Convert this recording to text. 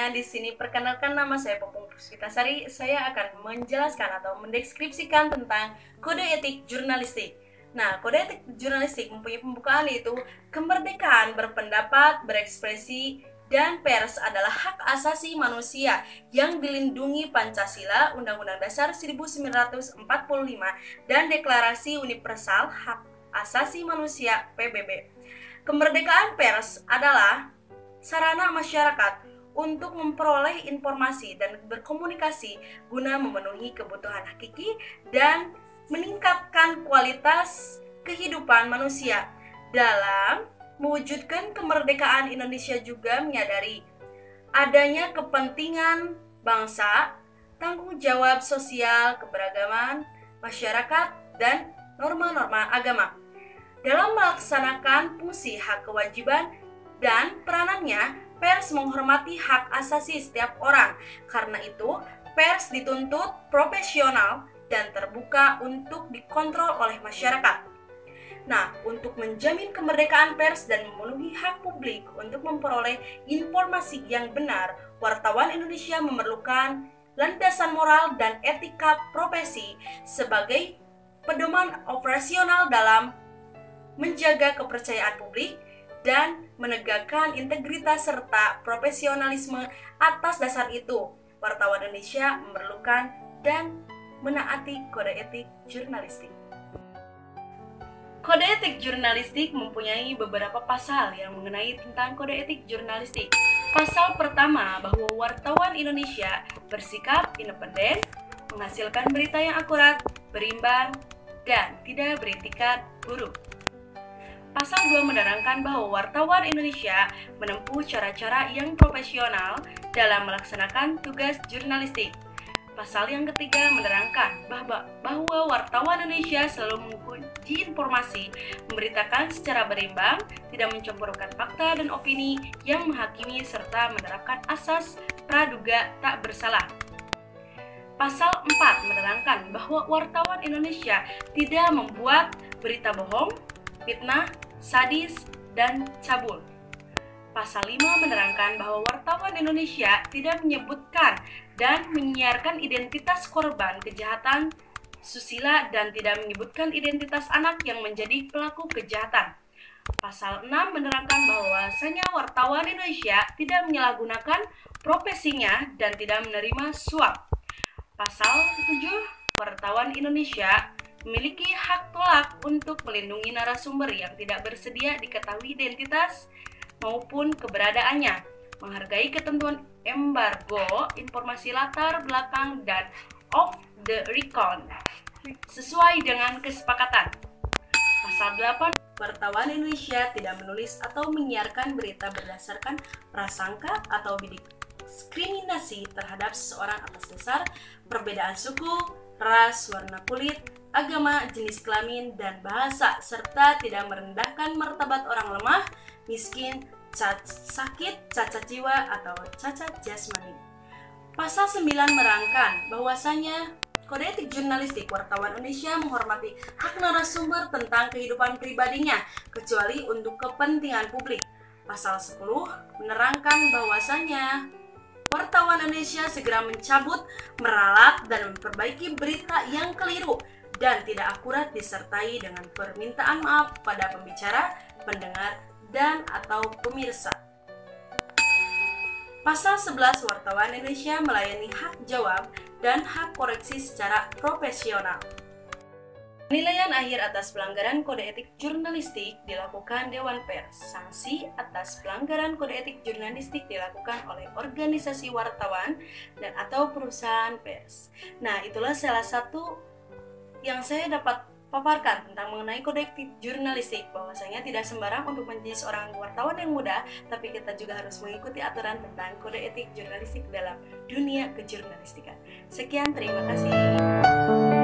semuanya, di sini perkenalkan nama saya Popung Puspitasari. Saya akan menjelaskan atau mendeskripsikan tentang kode etik jurnalistik. Nah, kode etik jurnalistik mempunyai pembukaan yaitu kemerdekaan berpendapat, berekspresi, dan pers adalah hak asasi manusia yang dilindungi Pancasila, Undang-Undang Dasar 1945, dan Deklarasi Universal Hak Asasi Manusia PBB. Kemerdekaan pers adalah sarana masyarakat untuk memperoleh informasi dan berkomunikasi guna memenuhi kebutuhan hakiki dan meningkatkan kualitas kehidupan manusia. Dalam mewujudkan kemerdekaan, Indonesia juga menyadari adanya kepentingan bangsa, tanggung jawab sosial, keberagaman masyarakat, dan norma-norma agama. Dalam melaksanakan fungsi hak kewajiban dan peranannya, pers menghormati hak asasi setiap orang. Karena itu, pers dituntut profesional dan terbuka untuk dikontrol oleh masyarakat. Nah, untuk menjamin kemerdekaan pers dan memenuhi hak publik untuk memperoleh informasi yang benar, wartawan Indonesia memerlukan landasan moral dan etika profesi sebagai pedoman operasional dalam menjaga kepercayaan publik dan menegakkan integritas serta profesionalisme. Atas dasar itu, wartawan Indonesia memerlukan dan menaati kode etik jurnalistik. Kode etik jurnalistik mempunyai beberapa pasal yang mengenai tentang kode etik jurnalistik. Pasal pertama, bahwa wartawan Indonesia bersikap independen, menghasilkan berita yang akurat, berimbang, dan tidak beretikat buruk. Pasal 2 menerangkan bahwa wartawan Indonesia menempuh cara-cara yang profesional dalam melaksanakan tugas jurnalistik. Pasal yang ketiga menerangkan bahwa wartawan Indonesia selalu menguji informasi, memberitakan secara berimbang, tidak mencampurkan fakta dan opini yang menghakimi, serta menerapkan asas praduga tak bersalah. Pasal 4 menerangkan bahwa wartawan Indonesia tidak membuat berita bohong, fitnah, sadis, dan cabul. Pasal 5 menerangkan bahwa wartawan Indonesia tidak menyebutkan dan menyiarkan identitas korban kejahatan susila dan tidak menyebutkan identitas anak yang menjadi pelaku kejahatan. Pasal 6 menerangkan bahwasanya wartawan Indonesia tidak menyalahgunakan profesinya dan tidak menerima suap. Pasal 7, wartawan Indonesia memiliki hak tolak untuk melindungi narasumber yang tidak bersedia diketahui identitas maupun keberadaannya, menghargai ketentuan embargo informasi latar belakang dan off the record sesuai dengan kesepakatan. Pasal 8, wartawan Indonesia tidak menulis atau menyiarkan berita berdasarkan prasangka atau diskriminasi terhadap seseorang atas dasar perbedaan suku, ras, warna kulit, agama, jenis kelamin, dan bahasa, serta tidak merendahkan martabat orang lemah, miskin, sakit, cacat jiwa, atau cacat jasmani. Pasal 9 merangkan bahwasanya kode etik jurnalistik wartawan Indonesia menghormati hak narasumber tentang kehidupan pribadinya, kecuali untuk kepentingan publik. Pasal 10 menerangkan bahwasanya wartawan Indonesia segera mencabut, meralat, dan memperbaiki berita yang keliru dan tidak akurat disertai dengan permintaan maaf pada pembicara, pendengar, dan atau pemirsa. Pasal 11, wartawan Indonesia melayani hak jawab dan hak koreksi secara profesional. Penilaian akhir atas pelanggaran kode etik jurnalistik dilakukan Dewan Pers. Sanksi atas pelanggaran kode etik jurnalistik dilakukan oleh organisasi wartawan dan atau perusahaan pers. Nah, itulah salah satu yang saya dapat paparkan tentang mengenai kode etik jurnalistik, bahwasanya tidak sembarang untuk menjadi seorang wartawan yang muda, tapi kita juga harus mengikuti aturan tentang kode etik jurnalistik dalam dunia kejurnalistikan. Sekian, terima kasih.